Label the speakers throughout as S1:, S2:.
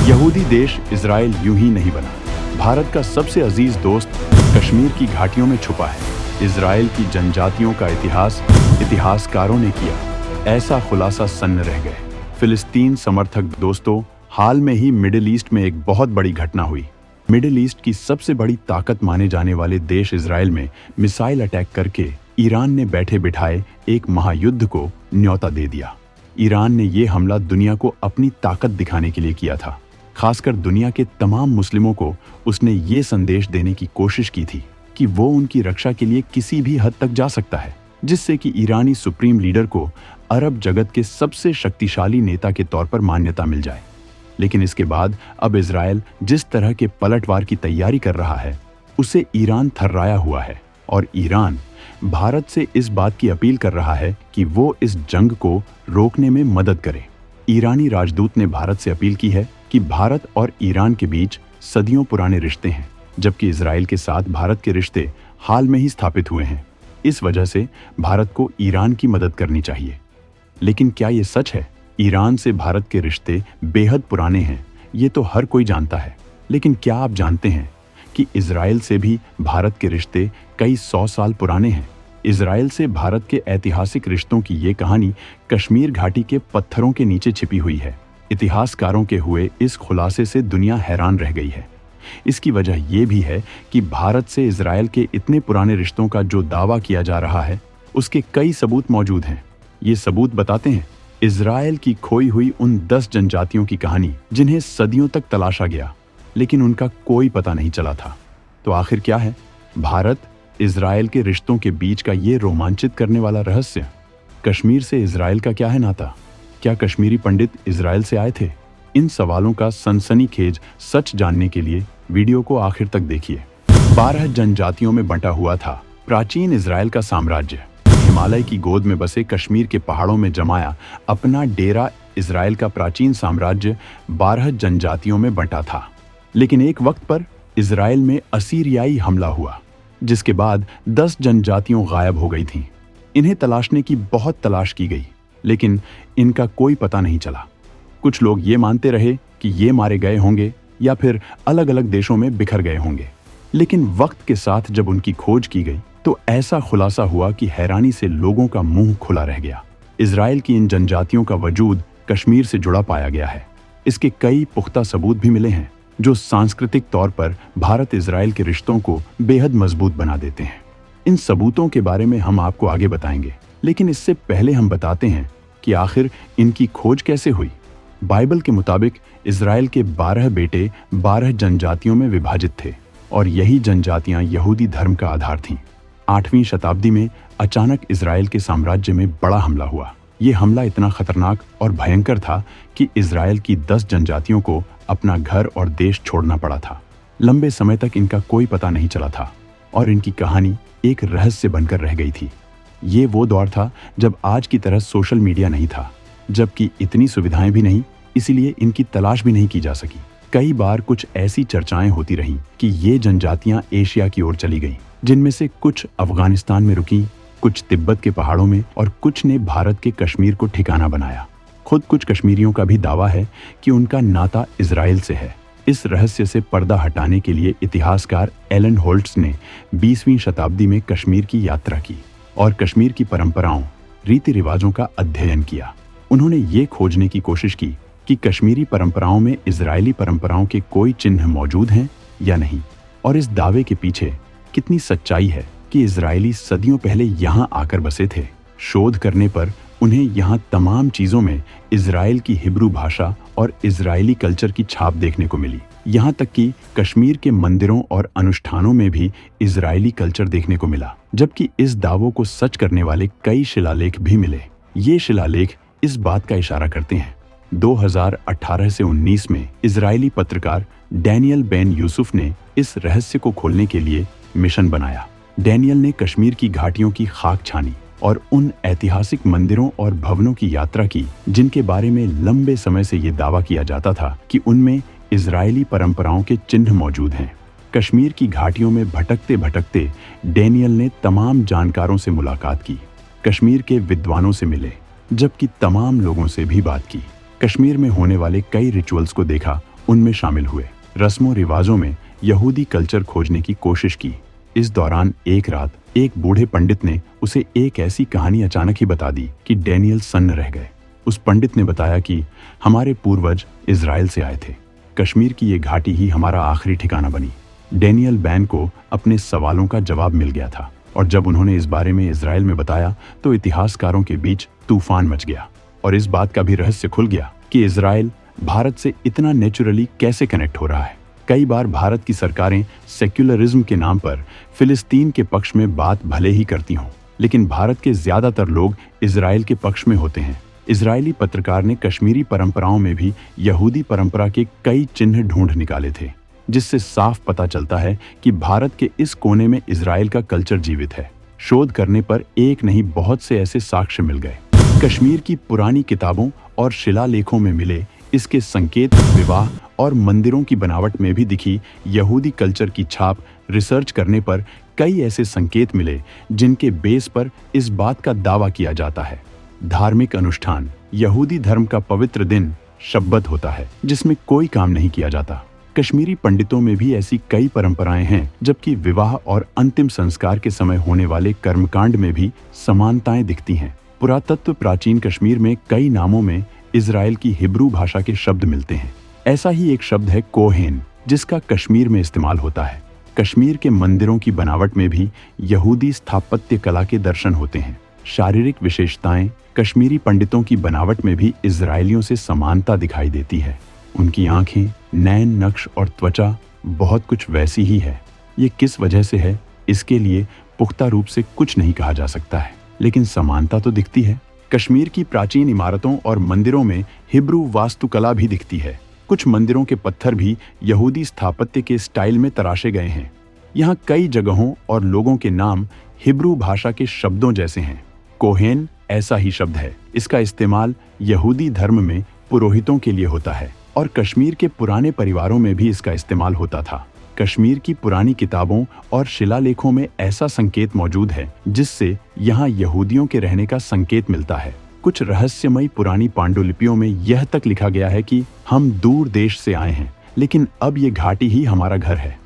S1: यहूदी देश इजराइल यूं ही नहीं बना। भारत का सबसे अजीज दोस्त कश्मीर की घाटियों में छुपा है। इजराइल की जनजातियों का इतिहास इतिहासकारों ने किया, ऐसा खुलासा सन्न रह गए। फिलिस्तीन समर्थक दोस्तों, हाल में ही मिडिल ईस्ट में एक बहुत बड़ी घटना हुई। मिडिल ईस्ट की सबसे बड़ी ताकत माने जाने वाले देश इजराइल में मिसाइल अटैक करके ईरान ने बैठे बिठाए एक महायुद्ध को न्योता दे दिया। ईरान ने यह हमला दुनिया को अपनी ताकत दिखाने के लिए किया था। खासकर दुनिया के तमाम मुस्लिमों को उसने ये संदेश देने की कोशिश की थी कि वो उनकी रक्षा के लिए किसी भी हद तक जा सकता है, जिससे कि ईरानी सुप्रीम लीडर को अरब जगत के सबसे शक्तिशाली नेता के तौर पर मान्यता मिल जाए। लेकिन इसके बाद अब इजराइल जिस तरह के पलटवार की तैयारी कर रहा है, उसे ईरान थर्राया हुआ है और ईरान भारत से इस बात की अपील कर रहा है कि वो इस जंग को रोकने में मदद करे। ईरानी राजदूत ने भारत से अपील की है कि भारत और ईरान के बीच सदियों पुराने रिश्ते हैं, जबकि इजराइल के साथ भारत के रिश्ते हाल में ही स्थापित हुए हैं। इस वजह से भारत को ईरान की मदद करनी चाहिए। लेकिन क्या ये सच है? ईरान से भारत के रिश्ते बेहद पुराने हैं, ये तो हर कोई जानता है। लेकिन क्या आप जानते हैं कि इजराइल से भी भारत के रिश्ते कई 100 साल पुराने हैं? इजराइल से भारत के ऐतिहासिक रिश्तों की ये कहानी कश्मीर घाटी के पत्थरों के नीचे छिपी हुई है। इतिहासकारों के हुए इस खुलासे से दुनिया हैरान रह गई है। इसकी वजह यह भी है कि भारत से इजराइल के इतने पुराने रिश्तों का जो दावा किया जा रहा है, उसके कई सबूत मौजूद हैं। ये सबूत बताते हैं इजराइल की खोई हुई उन 10 जनजातियों की कहानी, जिन्हें सदियों तक तलाशा गया लेकिन उनका कोई पता नहीं चला था। तो आखिर क्या है भारत इजराइल के रिश्तों के बीच का ये रोमांचित करने वाला रहस्य? कश्मीर से इजराइल का क्या है नाता? क्या कश्मीरी पंडित इजराइल से आए थे? इन सवालों का सनसनीखेज सच जानने के लिए वीडियो को आखिर तक देखिए। 12 जनजातियों में बंटा हुआ था प्राचीन इजराइल का साम्राज्य। हिमालय की गोद में बसे कश्मीर के पहाड़ों में जमाया अपना डेरा इजराइल का प्राचीन साम्राज्य 12 जनजातियों में बंटा था। लेकिन एक वक्त पर इजराइल में असीरियाई हमला हुआ, जिसके बाद 10 जनजातियों गायब हो गई थीं। इन्हें तलाशने की बहुत तलाश की गई, लेकिन इनका कोई पता नहीं चला। कुछ लोग ये मानते रहे कि ये मारे गए होंगे या फिर अलग अलग देशों में बिखर गए होंगे। लेकिन वक्त के साथ जब उनकी खोज की गई तो ऐसा खुलासा हुआ कि हैरानी से लोगों का मुंह खुला रह गया। इजराइल की इन जनजातियों का वजूद कश्मीर से जुड़ा पाया गया है। इसके कई पुख्ता सबूत भी मिले हैं जो सांस्कृतिक तौर पर भारत इजराइल के रिश्तों को बेहद मजबूत बना देते हैं। इन सबूतों के बारे में हम आपको आगे बताएंगे, लेकिन इससे पहले हम बताते हैं कि आखिर इनकी खोज कैसे हुई। बाइबल के मुताबिक इजराइल के 12 बेटे 12 जनजातियों में विभाजित थे और यही जनजातियां यहूदी धर्म का आधार थीं। 8वीं शताब्दी में अचानक इजराइल के साम्राज्य में बड़ा हमला हुआ। ये हमला इतना खतरनाक और भयंकर था कि इजराइल की 10 जनजातियों को अपना घर और देश छोड़ना पड़ा था। लंबे समय तक इनका कोई पता नहीं चला था और इनकी कहानी एक रहस्य बनकर रह गई थी। ये वो दौर था जब आज की तरह सोशल मीडिया नहीं था, जबकि इतनी सुविधाएं भी नहीं, इसीलिए इनकी तलाश भी नहीं की जा सकी। कई बार कुछ ऐसी चर्चाएं होती रहीं कि ये जनजातियां एशिया की ओर चली गईं, जिनमें से कुछ अफगानिस्तान में रुकीं, कुछ तिब्बत के पहाड़ों में और कुछ ने भारत के कश्मीर को ठिकाना बनाया। खुद कुछ कश्मीरियों का भी दावा है कि उनका नाता इजराइल से है। इस रहस्य से पर्दा हटाने के लिए इतिहासकार एलन होल्ट्स ने 20वीं शताब्दी में कश्मीर की यात्रा की और कश्मीर की परंपराओं, रीति रिवाजों का अध्ययन किया। उन्होंने ये खोजने की कोशिश की कि कश्मीरी परंपराओं में इजरायली परंपराओं के कोई चिन्ह मौजूद हैं या नहीं, और इस दावे के पीछे कितनी सच्चाई है कि इजरायली सदियों पहले यहाँ आकर बसे थे। शोध करने पर उन्हें यहाँ तमाम चीज़ों में इजराइल की हिब्रू भाषा और इजरायली कल्चर की छाप देखने को मिली। यहाँ तक कि कश्मीर के मंदिरों और अनुष्ठानों में भी इजरायली कल्चर देखने को मिला, जबकि इस दावों को सच करने वाले कई शिलालेख भी मिले। ये शिलालेख इस बात का इशारा करते हैं। 2018 से 19 में इजरायली पत्रकार डैनियल बेन यूसुफ ने इस रहस्य को खोलने के लिए मिशन बनाया। डैनियल ने कश्मीर की घाटियों की खाक छानी और उन ऐतिहासिक मंदिरों और भवनों की यात्रा की जिनके बारे में लंबे समय से ये दावा किया जाता था कि उनमें इजरायली परंपराओं के चिन्ह मौजूद हैं। कश्मीर की घाटियों में भटकते भटकते डैनियल ने तमाम जानकारों से मुलाकात की, कश्मीर के विद्वानों से मिले, जबकि तमाम लोगों से भी बात की। कश्मीर में होने वाले कई रिचुअल्स को देखा उनमें शामिल हुए। रस्मों रिवाजों में यहूदी कल्चर खोजने की कोशिश की। इस दौरान एक रात एक बूढ़े पंडित ने उसे एक ऐसी कहानी अचानक ही बता दी कि डैनियल सन्न रह गए। उस पंडित ने बताया कि हमारे पूर्वज इजराइल से आए थे। कश्मीर की ये घाटी ही हमारा आखिरी ठिकाना बनी। डैनियल बैन को अपने सवालों का जवाब मिल गया था और जब उन्होंने इस बारे में इजराइल में बताया तो इतिहासकारों के बीच तूफान मच गया और इस बात का भी रहस्य खुल गया कि इजराइल भारत से इतना नेचुरली कैसे कनेक्ट हो रहा है। कई बार भारत की सरकारें सेक्युलरिज्म के नाम पर फिलिस्तीन के पक्ष में बात भले ही करती हों, लेकिन भारत के ज्यादातर लोग इजराइल के पक्ष में होते हैं। इजरायली पत्रकार ने कश्मीरी परंपराओं में भी यहूदी परंपरा के कई चिन्ह ढूंढ निकाले थे, जिससे साफ पता चलता है कि भारत के इस कोने में इजराइल का कल्चर जीवित है। शोध करने पर एक नहीं बहुत से ऐसे साक्ष्य मिल गए। कश्मीर की पुरानी किताबों और शिलालेखों में मिले इसके संकेत विवाह और मंदिरों की बनावट में भी दिखी यहूदी कल्चर की छाप। रिसर्च करने पर कई ऐसे संकेत मिले जिनके बेस पर इस बात का दावा किया जाता है। धार्मिक अनुष्ठान। यहूदी धर्म का पवित्र दिन शब्बत होता है जिसमें कोई काम नहीं किया जाता। कश्मीरी पंडितों में भी ऐसी कई परंपराएं हैं, जबकि विवाह और अंतिम संस्कार के समय होने वाले कर्मकांड में भी समानताएं दिखती हैं। पुरातत्व। प्राचीन कश्मीर में कई नामों में इजराइल की हिब्रू भाषा के शब्द मिलते हैं। ऐसा ही एक शब्द है कोहेन, जिसका कश्मीर में इस्तेमाल होता है। कश्मीर के मंदिरों की बनावट में भी यहूदी स्थापत्य कला के दर्शन होते हैं। शारीरिक विशेषताएं। कश्मीरी पंडितों की बनावट में भी इजरायलियों से समानता दिखाई देती है। उनकी आंखें, नैन नक्श और त्वचा बहुत कुछ वैसी ही है। ये किस वजह से है, इसके लिए पुख्ता रूप से कुछ नहीं कहा जा सकता है, लेकिन समानता तो दिखती है। कश्मीर की प्राचीन इमारतों और मंदिरों में हिब्रू वास्तुकला भी दिखती है। कुछ मंदिरों के पत्थर भी यहूदी स्थापत्य के स्टाइल में तराशे गए हैं। यहाँ कई जगहों और लोगों के नाम हिब्रू भाषा के शब्दों जैसे हैं। कोहेन ऐसा ही शब्द है। इसका इस्तेमाल यहूदी धर्म में पुरोहितों के लिए होता है और कश्मीर के पुराने परिवारों में भी इसका इस्तेमाल होता था। कश्मीर की पुरानी किताबों और शिलालेखों में ऐसा संकेत मौजूद है जिससे यहाँ यहूदियों के रहने का संकेत मिलता है। कुछ रहस्यमयी पुरानी पांडुलिपियों में यह तक लिखा गया है कि हम दूर देश से आए हैं, लेकिन अब ये घाटी ही हमारा घर है।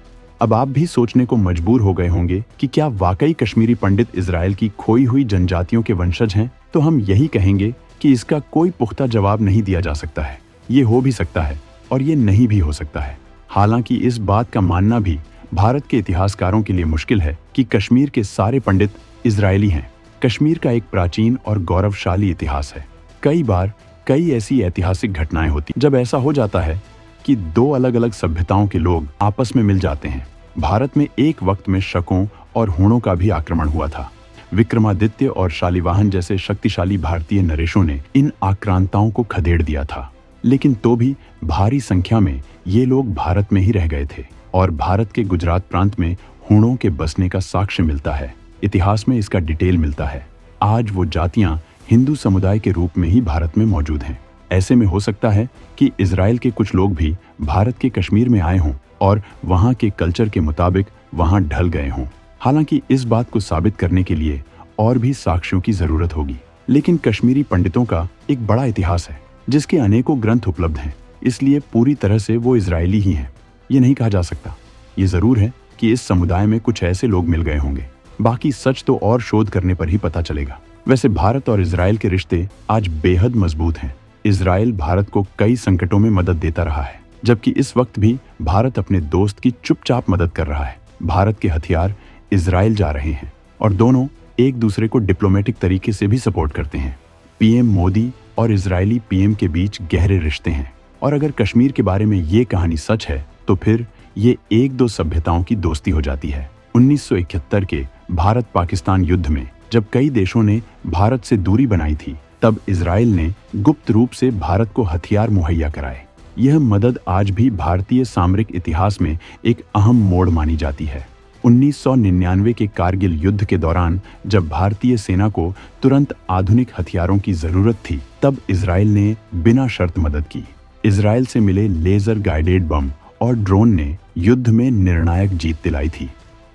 S1: अब आप भी सोचने को मजबूर हो गए होंगे कि क्या वाकई कश्मीरी पंडित इजराइल की खोई हुई जनजातियों के वंशज हैं? तो हम यही कहेंगे कि इसका कोई पुख्ता जवाब नहीं दिया जा सकता है। ये हो भी सकता है और ये नहीं भी हो सकता है। हालांकि इस बात का मानना भी भारत के इतिहासकारों के लिए मुश्किल है कि कश्मीर के सारे पंडित इजरायली हैं। कश्मीर का एक प्राचीन और गौरवशाली इतिहास है। कई बार कई ऐसी ऐतिहासिक घटनाएं होती जब ऐसा हो जाता है कि दो अलग अलग सभ्यताओं के लोग आपस में मिल जाते हैं। भारत में एक वक्त में शकों और हूणों का भी आक्रमण हुआ था। विक्रमादित्य और शालिवाहन जैसे शक्तिशाली भारतीय नरेशों ने इन आक्रांताओं को खदेड़ दिया था, लेकिन तो भी भारी संख्या में ये लोग भारत में ही रह गए थे और भारत के गुजरात प्रांत में हूणों के बसने का साक्ष्य मिलता है। इतिहास में इसका डिटेल मिलता है। आज वो जातियां हिंदू समुदाय के रूप में ही भारत में मौजूद हैं। ऐसे में हो सकता है कि इजराइल के कुछ लोग भी भारत के कश्मीर में आए हों और वहाँ के कल्चर के मुताबिक वहाँ ढल गए हों। हालांकि इस बात को साबित करने के लिए और भी साक्ष्यों की जरूरत होगी, लेकिन कश्मीरी पंडितों का एक बड़ा इतिहास है जिसके अनेकों ग्रंथ उपलब्ध हैं, इसलिए पूरी तरह से वो इजरायली ही हैं ये नहीं कहा जा सकता। ये जरूर है कि इस समुदाय में कुछ ऐसे लोग मिल गए होंगे। बाकी सच तो और शोध करने पर ही पता चलेगा। वैसे भारत और इजराइल के रिश्ते आज बेहद मजबूत हैं। इजराइल भारत को कई संकटों में मदद देता रहा है, जबकि इस वक्त भी भारत अपने दोस्त की चुपचाप मदद कर रहा है। भारत के हथियार इजराइल जा रहे हैं और दोनों एक दूसरे को डिप्लोमेटिक तरीके से भी सपोर्ट करते हैं। पीएम मोदी और इजरायली पीएम के बीच गहरे रिश्ते हैं और अगर कश्मीर के बारे में ये कहानी सच है तो फिर ये एक दो सभ्यताओं की दोस्ती हो जाती है। 1971 के भारत पाकिस्तान युद्ध में जब कई देशों ने भारत से दूरी बनाई थी, तब इजराइल ने गुप्त रूप से भारत को हथियार मुहैया कराए। यह मदद आज भी भारतीय सामरिक इतिहास में एक अहम मोड़ मानी जाती है। 1999 के कारगिल युद्ध के दौरान जब भारतीय सेना को तुरंत आधुनिक हथियारों की जरूरत थी, तब इजराइल ने बिना शर्त मदद की। इजराइल से मिले लेजर गाइडेड बम और ड्रोन ने युद्ध में निर्णायक जीत दिलाई थी।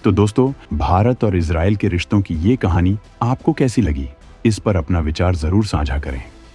S1: तो दोस्तों, भारत और इजराइल के रिश्तों की ये कहानी आपको कैसी लगी? इस पर अपना विचार जरूर साझा करें।